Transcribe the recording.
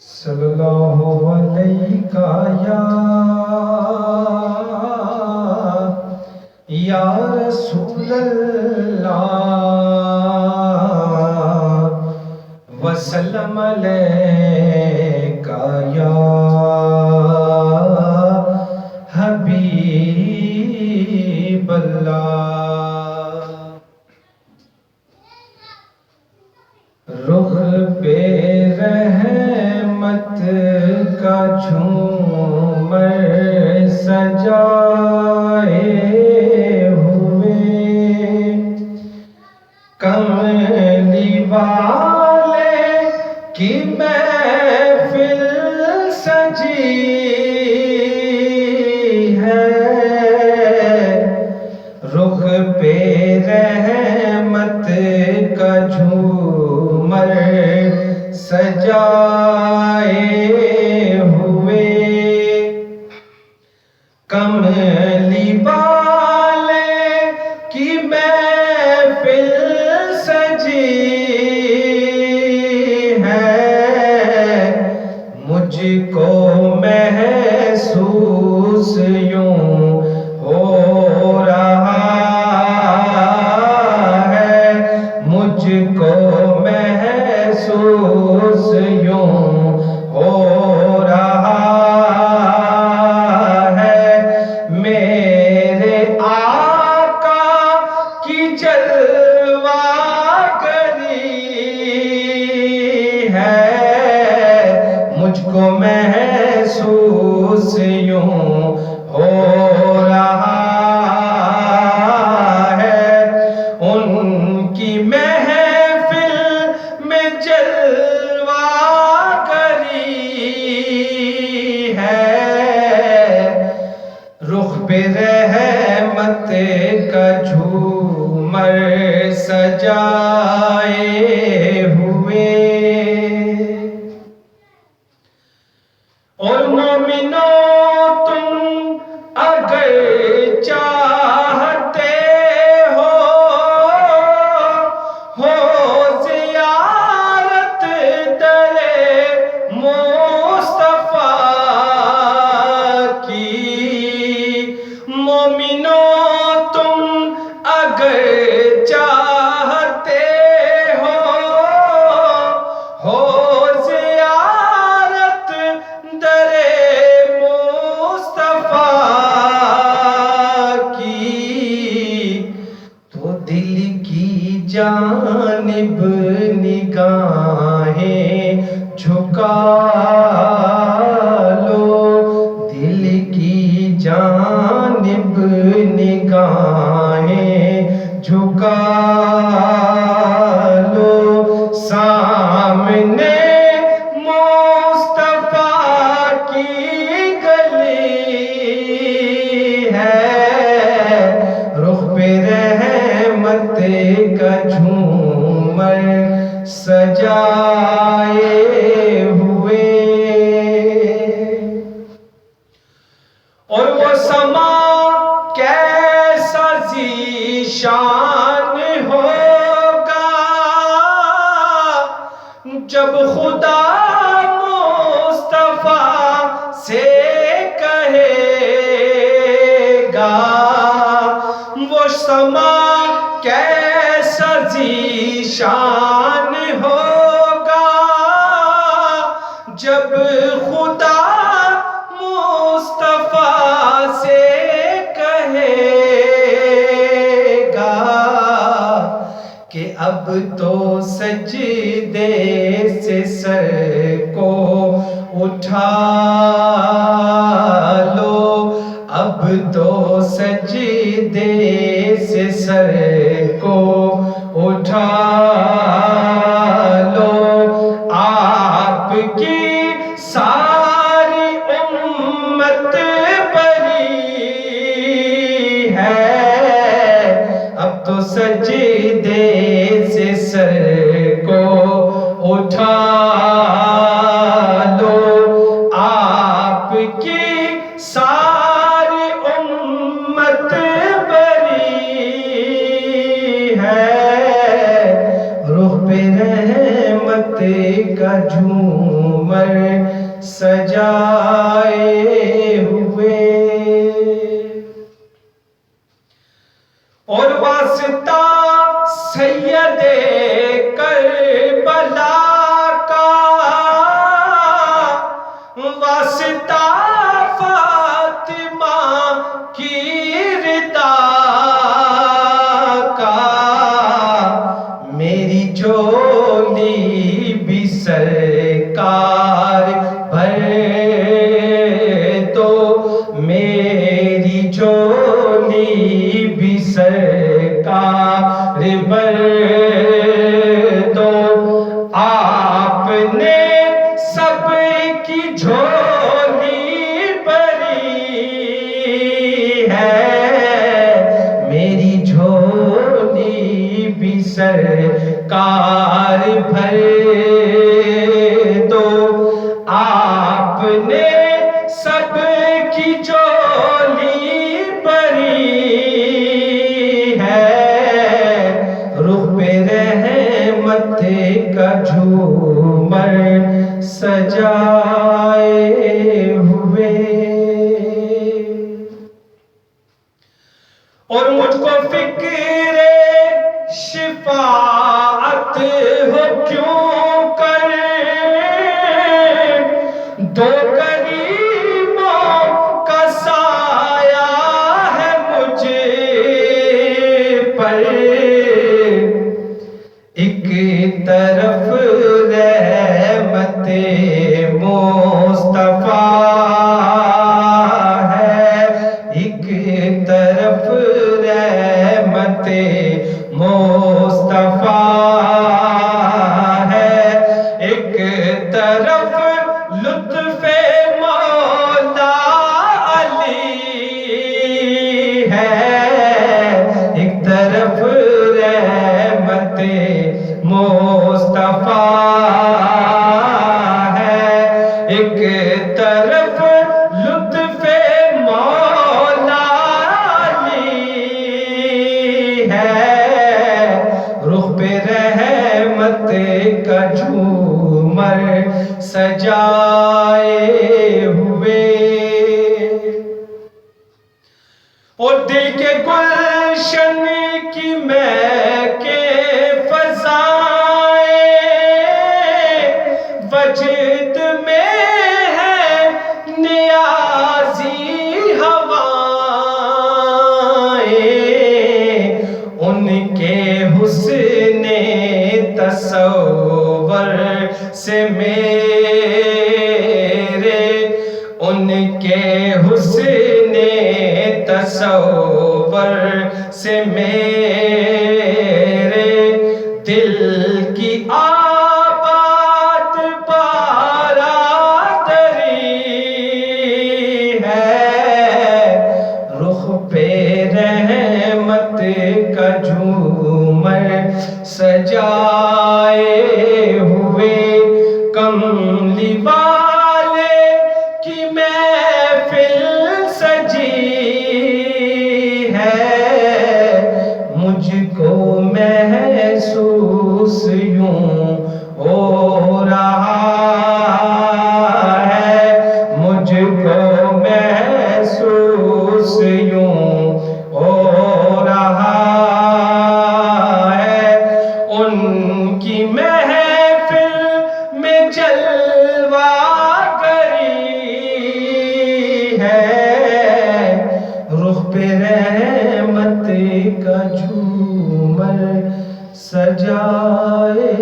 صلی اللہ علیہ یا رسول اللہ وسلم علیکہ یا حبیب اللہ۔ رخ پہ رحمت کا جھومر سجائے ہوئے، کملی والے کی محفل سجی ہے۔ رخ پہ رحمت کا جھومر سجائے ہوئے، کملی والے کی محفل سجی ہے۔ مجھ کو محسوس یوں ہو رہا ہے، مجھ کو محسوس یوں ہو رہا ہے، میرے آقا کی جلوہ گری ہے۔ مجھ کو محسوس یوں ہو رہا ہے، ان کی محفل میں جلوہ گری ہے۔ رخ پہ رحمت کا جھومر سجائے ہوئے، اور مومنوں تم اگر چاہتے ہو زیارت در مصطفیٰ کی، مومنوں تم اگر چاہتے ہو زیارت در مصطفیٰ کی، تو دل کی جانب نگاہیں جھکا لو، دل کی جانب نگاہیں جھکا لو، سامنے مصطفیٰ کی گلی ہے۔ رخ پہ رحمت کا جھومر سجائے ہوئے، اور وہ سما کیسا ذیشان ہوگا جب خدا مصطفیٰ سے کہے گا، وہ سما کیسا ذیشان ہوگا جب خدا مصطفیٰ سے کہے گا کہ اب تو سجدے سے سر کو اٹھا لو، اب تو سجدے سے سر کو اٹھا لو، آپ کی ساری امت بری ہے، اب تو سجدے سے سر کو اٹھا لو، آپ کی ساری امت بری ہے۔ رخ پہ رحمت کا جھومر سجائے ہوئے، اور واسطہ سید کربلا کا، واسطہ فاطمہ کی ردا کا، میری جھولی بھی سرکار بھر دو، میری جھولی بھی سرکار بھر دو، آپ نے سب کی جھولی بھری ہے، میری جھولی بھی سرکار بھر دو، آپ نے سب کی جھولی بھری ہے، رخ پہ رحمت کا جھومر سجائے ہوئے، اور مجھ کو فکر شفاعت ہو کیوں کر، دو کریموں کا سایہ ہے مجھ پر، ایک طرف رحمت مصطفیٰ ہے، ایک طرف رحمت مصطفیٰ ہے، ایک طرف لطف مولا علی ہے، ایک طرف رحمت مصطفیٰ ہے، ایک طرف لطف مولا علی ہے، رخ پہ رحمت کا جھومر سجائے ہوئے، اور دل کے گلشن کی مہکے فضائیں، وجد میں ہے نیازی ہوائیں، ان کے حسن تصور سے میرے، ان کے حسن تصور سے میرے دل کی آباد بارادری ہے، رخ پہ رحمت کا جھومر سجائے ہوئے، کملی والے کی محفل سجی ہے، مجھ کو محسوس یوں ہو رہا ہے، مجھ کو محسوس یوں ہو رہا ہے، ان کی محفل میں جلوہ گری ہے، رخ پہ رحمت کا جھومر سجائے